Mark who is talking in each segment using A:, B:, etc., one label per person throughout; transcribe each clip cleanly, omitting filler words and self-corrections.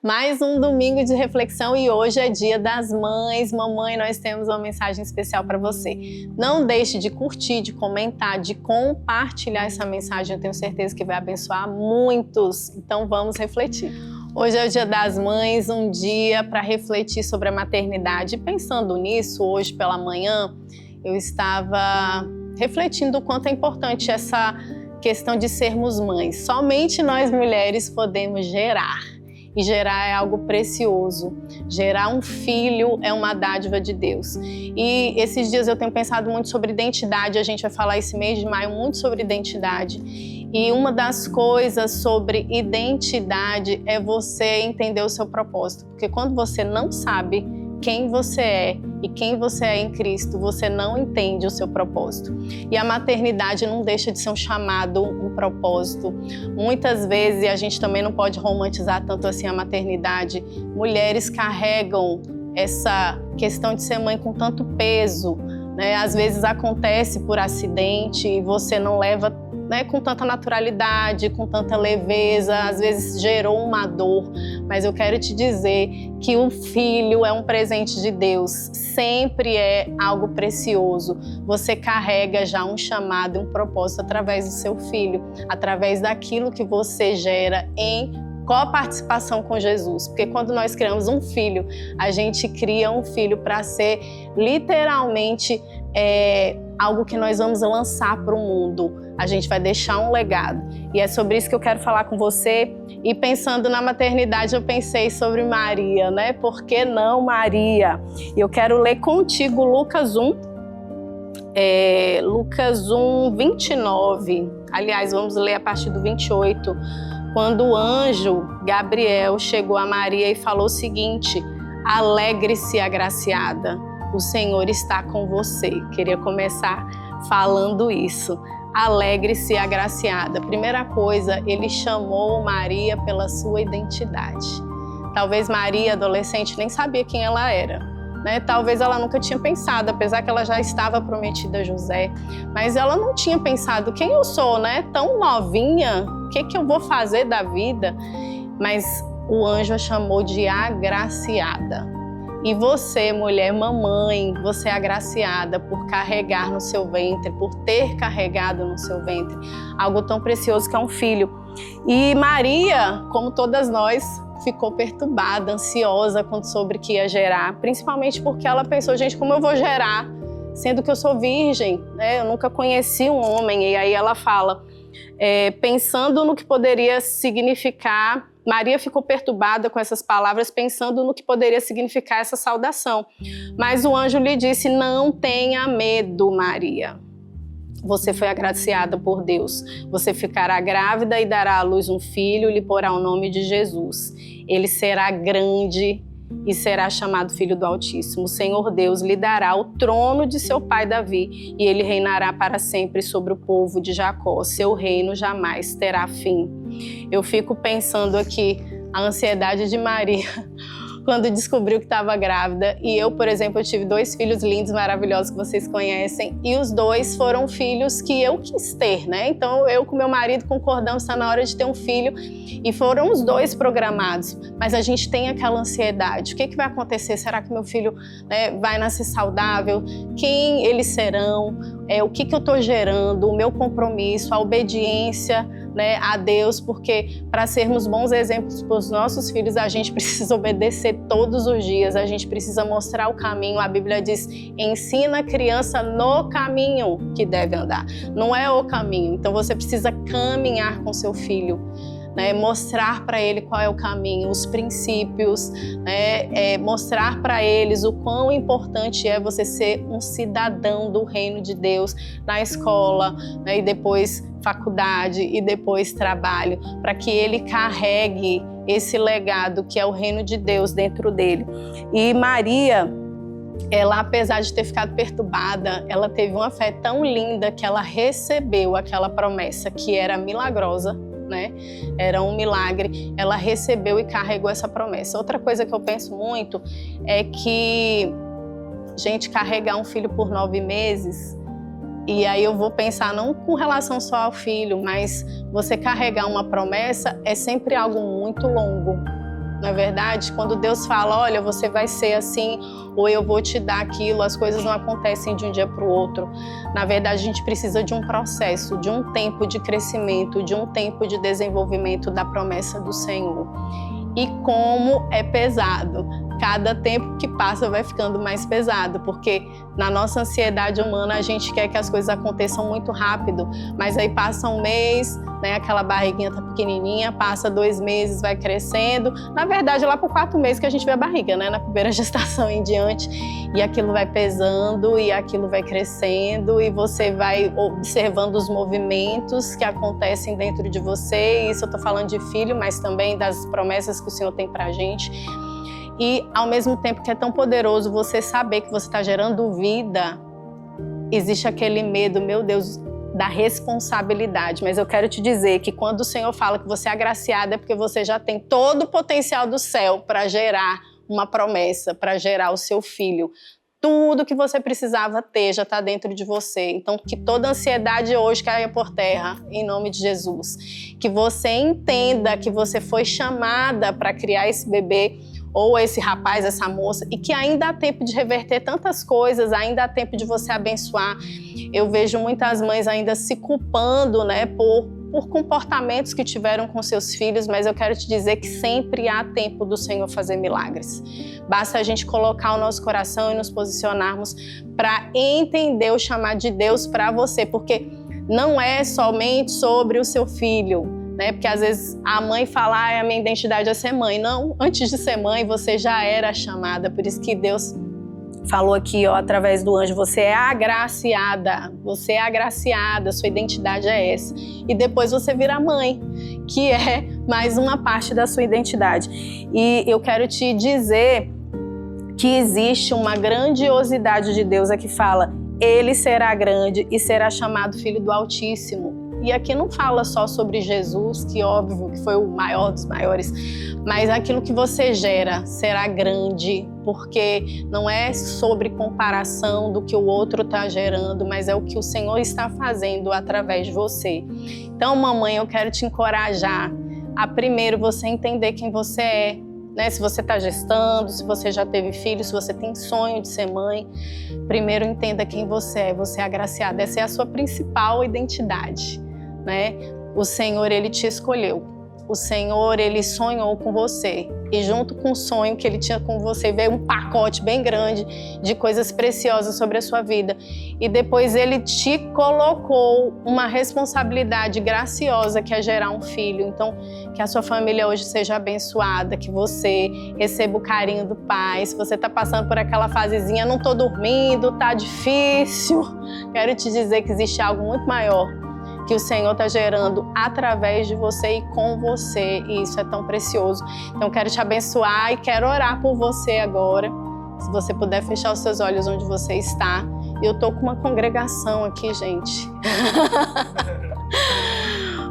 A: Mais um domingo de reflexão e hoje é dia das mães. Mamãe, nós temos uma mensagem especial para você. Não deixe de curtir, de comentar, de compartilhar essa mensagem. Eu tenho certeza que vai abençoar muitos. Então vamos refletir. Hoje é o dia das mães, um dia para refletir sobre a maternidade. Pensando nisso, hoje pela manhã, eu estava refletindo o quanto é importante essa questão de sermos mães. Somente nós mulheres podemos gerar. E gerar é algo precioso. Gerar um filho é uma dádiva de Deus. E esses dias eu tenho pensado muito sobre identidade. A gente vai falar esse mês de maio muito sobre identidade. E uma das coisas sobre identidade é você entender o seu propósito. Porque quando você não sabe quem você é e quem você é em Cristo, você não entende o seu propósito. E a maternidade não deixa de ser um chamado, um propósito. Muitas vezes, e a gente também não pode romantizar tanto assim a maternidade, mulheres carregam essa questão de ser mãe com tanto peso, né? Às vezes acontece por acidente e você não leva, né, com tanta naturalidade, com tanta leveza, às vezes gerou uma dor, mas eu quero te dizer que o filho é um presente de Deus, sempre é algo precioso. Você carrega já um chamado, um propósito através do seu filho, através daquilo que você gera em coparticipação com Jesus, porque quando nós criamos um filho, a gente cria um filho para ser literalmente algo que nós vamos lançar para o mundo. A gente vai deixar um legado. E é sobre isso que eu quero falar com você. E pensando na maternidade, eu pensei sobre Maria, né? Por que não Maria? E eu quero ler contigo Lucas 1, 29. Aliás, vamos ler a partir do 28. Quando o anjo Gabriel chegou a Maria e falou o seguinte: alegre-se, agraciada, o Senhor está com você. Queria começar falando isso. Alegre-se, agraciada. Primeira coisa, ele chamou Maria pela sua identidade. Talvez Maria, adolescente, nem sabia quem ela era, né? Talvez ela nunca tinha pensado, apesar que ela já estava prometida a José, mas ela não tinha pensado quem eu sou, né? Tão novinha, o que eu vou fazer da vida? Mas o anjo a chamou de agraciada. E você, mulher, mamãe, você é agraciada por carregar no seu ventre, por ter carregado no seu ventre algo tão precioso que é um filho. E Maria, como todas nós, ficou perturbada, ansiosa quando soube que ia gerar, principalmente porque ela pensou, gente, como eu vou gerar, sendo que eu sou virgem, né? Eu nunca conheci um homem. E aí ela fala, pensando no que poderia significar. Maria ficou perturbada com essas palavras, pensando no que poderia significar essa saudação. Mas o anjo lhe disse: não tenha medo, Maria. Você foi agraciada por Deus. Você ficará grávida e dará à luz um filho, e lhe porá o nome de Jesus. Ele será grande e será chamado Filho do Altíssimo. O Senhor Deus lhe dará o trono de seu pai Davi, e ele reinará para sempre sobre o povo de Jacó. Seu reino jamais terá fim. Eu fico pensando aqui a ansiedade de Maria quando descobriu que estava grávida. E eu, por exemplo, eu tive 2 filhos lindos, maravilhosos, que vocês conhecem, e os 2 foram filhos que eu quis ter, né? Então eu com meu marido concordamos, está na hora de ter um filho, e foram os 2 programados. Mas a gente tem aquela ansiedade, o que vai acontecer? Será que meu filho, né, vai nascer saudável? Quem eles serão? O que eu estou gerando? O meu compromisso, a obediência, né, a Deus, porque para sermos bons exemplos para os nossos filhos, a gente precisa obedecer todos os dias, a gente precisa mostrar o caminho. A Bíblia diz: ensina a criança no caminho que deve andar, não é o caminho. Então você precisa caminhar com seu filho, né, mostrar para ele qual é o caminho, os princípios, né, mostrar para eles o quão importante é você ser um cidadão do reino de Deus na escola, né, e depois faculdade e depois trabalho, para que ele carregue esse legado que é o reino de Deus dentro dele. E Maria, ela, apesar de ter ficado perturbada, ela teve uma fé tão linda que ela recebeu aquela promessa que era milagrosa, né? Era um milagre. Ela recebeu e carregou essa promessa. Outra coisa que eu penso muito é que, gente, carregar um filho por 9 meses, e aí eu vou pensar não com relação só ao filho, mas você carregar uma promessa é sempre algo muito longo. Não é verdade? Quando Deus fala, olha, você vai ser assim, ou eu vou te dar aquilo, as coisas não acontecem de um dia para o outro. Na verdade, a gente precisa de um processo, de um tempo de crescimento, de um tempo de desenvolvimento da promessa do Senhor. E como é pesado. Cada tempo que passa vai ficando mais pesado, porque na nossa ansiedade humana a gente quer que as coisas aconteçam muito rápido, mas aí passa um mês, né, aquela barriguinha tá pequenininha, passa 2 meses, vai crescendo. Na verdade, lá por 4 meses que a gente vê a barriga, né, na primeira gestação em diante, e aquilo vai pesando e aquilo vai crescendo e você vai observando os movimentos que acontecem dentro de você. E isso eu tô falando de filho, mas também das promessas que o Senhor tem pra gente. E ao mesmo tempo que é tão poderoso você saber que você está gerando vida, existe aquele medo, meu Deus, da responsabilidade. Mas eu quero te dizer que quando o Senhor fala que você é agraciada, é porque você já tem todo o potencial do céu para gerar uma promessa, para gerar o seu filho. Tudo que você precisava ter já está dentro de você. Então, que toda ansiedade hoje caia por terra, em nome de Jesus. Que você entenda que você foi chamada para criar esse bebê, ou esse rapaz, essa moça, e que ainda há tempo de reverter tantas coisas, ainda há tempo de você abençoar. Eu vejo muitas mães ainda se culpando, né, por comportamentos que tiveram com seus filhos, mas eu quero te dizer que sempre há tempo do Senhor fazer milagres. Basta a gente colocar o nosso coração e nos posicionarmos para entender o chamado de Deus para você, porque não é somente sobre o seu filho, né? Porque às vezes a mãe fala, a minha identidade é ser mãe. Não, antes de ser mãe, você já era chamada. Por isso que Deus falou aqui, ó, através do anjo, você é agraciada, sua identidade é essa. E depois você vira mãe, que é mais uma parte da sua identidade. E eu quero te dizer que existe uma grandiosidade de Deus aqui fala, ele será grande e será chamado Filho do Altíssimo. E aqui não fala só sobre Jesus, que óbvio que foi o maior dos maiores, mas aquilo que você gera será grande, porque não é sobre comparação do que o outro está gerando, mas é o que o Senhor está fazendo através de você. Então, mamãe, eu quero te encorajar a primeiro você entender quem você é, né? Se você está gestando, se você já teve filho, se você tem sonho de ser mãe, primeiro entenda quem você é agraciada, essa é a sua principal identidade. Né? O Senhor, Ele te escolheu. O Senhor, Ele sonhou com você. E junto com o sonho que Ele tinha com você, veio um pacote bem grande de coisas preciosas sobre a sua vida. E depois Ele te colocou uma responsabilidade graciosa que é gerar um filho. Então, que a sua família hoje seja abençoada, que você receba o carinho do Pai. Se você está passando por aquela fasezinha, não estou dormindo, tá difícil, quero te dizer que existe algo muito maior que o Senhor está gerando através de você e com você, e isso é tão precioso. Então, quero te abençoar e quero orar por você agora. Se você puder fechar os seus olhos onde você está. Eu tô com uma congregação aqui, gente.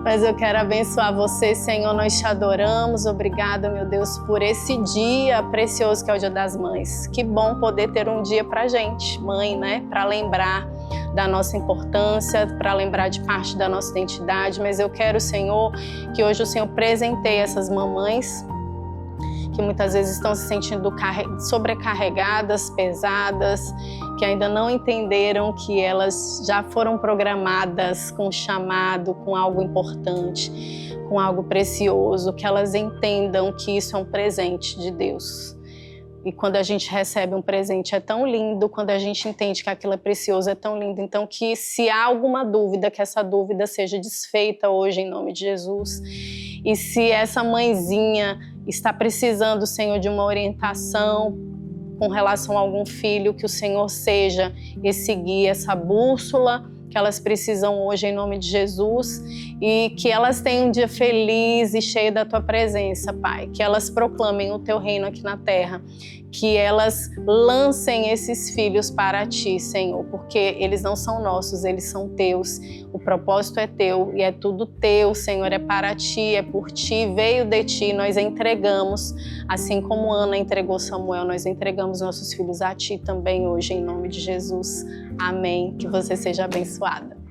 A: Mas eu quero abençoar você, Senhor, nós te adoramos. Obrigada, meu Deus, por esse dia precioso que é o Dia das Mães. Que bom poder ter um dia pra gente, mãe, né? Para lembrar da nossa importância, para lembrar de parte da nossa identidade. Mas eu quero, Senhor, que hoje o Senhor presenteie essas mamães que muitas vezes estão se sentindo sobrecarregadas, pesadas, que ainda não entenderam que elas já foram programadas com chamado, com algo importante, com algo precioso, que elas entendam que isso é um presente de Deus. E quando a gente recebe um presente é tão lindo, quando a gente entende que aquilo é precioso é tão lindo. Então que se há alguma dúvida, que essa dúvida seja desfeita hoje em nome de Jesus. E se essa mãezinha está precisando, Senhor, de uma orientação com relação a algum filho, que o Senhor seja esse guia, essa bússola que elas precisam hoje em nome de Jesus, e que elas tenham um dia feliz e cheio da Tua presença, Pai. Que elas proclamem o Teu reino aqui na terra, que elas lancem esses filhos para Ti, Senhor, porque eles não são nossos, eles são Teus. O propósito é Teu e é tudo Teu, Senhor, é para Ti, é por Ti, veio de Ti, nós entregamos, assim como Ana entregou Samuel, nós entregamos nossos filhos a Ti também hoje, em nome de Jesus. Amém. Que você seja abençoada.